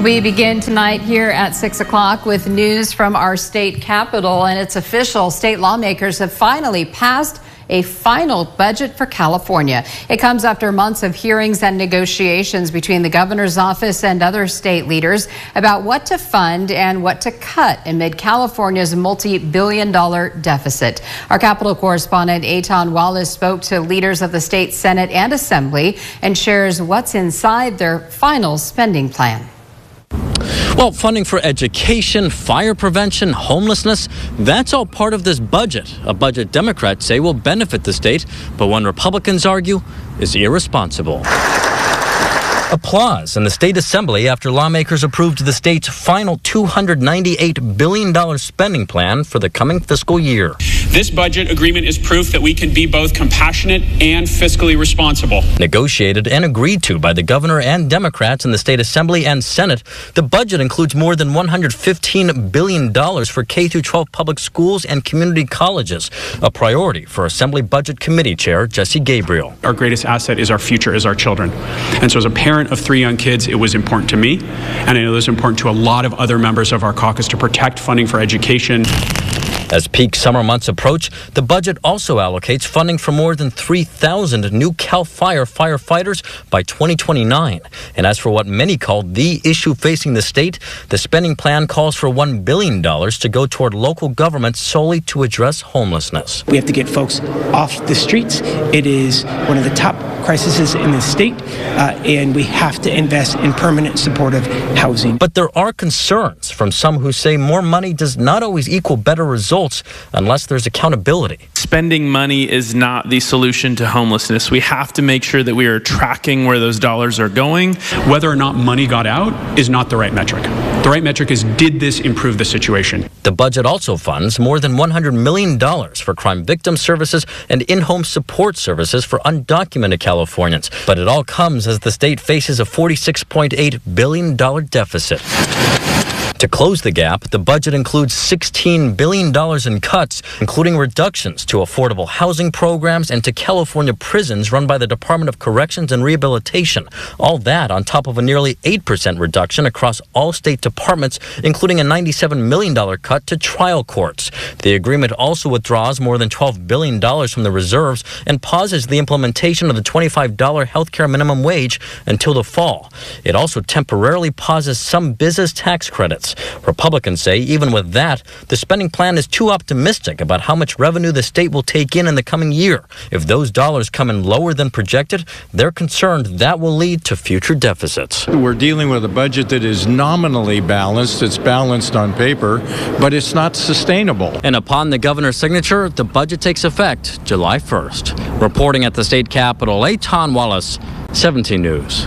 We begin tonight here at 6 o'clock with news from our state capitol, and it's official. State lawmakers have finally passed a final budget for California. It comes after months of hearings and negotiations between the governor's office and other state leaders about what to fund and what to cut amid California's multi-billion-dollar deficit. Our Capitol correspondent Eitan Wallace spoke to leaders of the state Senate and Assembly and shares what's inside their final spending plan. Well, funding for education, fire prevention, homelessness, that's all part of this budget. A budget Democrats say will benefit the state, but one Republicans argue is irresponsible. Applause in the state assembly after lawmakers approved the state's final $298 billion spending plan for the coming fiscal year. This budget agreement is proof that we can be both compassionate and fiscally responsible. Negotiated and agreed to by the governor and Democrats in the state assembly and Senate, the budget includes more than $115 billion for K-12 public schools and community colleges, a priority for Assembly Budget Committee Chair Jesse Gabriel. Our greatest asset is our future, is our children. And so as a parent of 3 young kids, it was important to me, and I know it was important to a lot of other members of our caucus to protect funding for education. As peak summer months approach, the budget also allocates funding for more than 3,000 new CAL FIRE firefighters by 2029. And as for what many call the issue facing the state, the spending plan calls for $1 billion to go toward local governments solely to address homelessness. We have to get folks off the streets. It is one of the top crises in the state, and we have to invest in permanent supportive housing. But there are concerns from some who say more money does not always equal better results unless there's accountability. Spending money is not the solution to homelessness. We have to make sure that we are tracking where those dollars are going. Whether or not money got out is not the right metric. The right metric is, did this improve the situation? The budget also funds more than $100 million for crime victim services and in-home support services for undocumented Californians. But it all comes as the state faces a $46.8 billion deficit. To close the gap, the budget includes $16 billion in cuts, including reductions to affordable housing programs and to California prisons run by the Department of Corrections and Rehabilitation. All that on top of a nearly 8% reduction across all state departments, including a $97 million cut to trial courts. The agreement also withdraws more than $12 billion from the reserves and pauses the implementation of the $25 health care minimum wage until the fall. It also temporarily pauses some business tax credits. Republicans say even with that, the spending plan is too optimistic about how much revenue the state will take in the coming year. If those dollars come in lower than projected, they're concerned that will lead to future deficits. We're dealing with a budget that is nominally balanced. It's balanced on paper, but it's not sustainable. And upon the governor's signature, the budget takes effect July 1st. Reporting at the state capitol, Eitan Wallace, 17 News.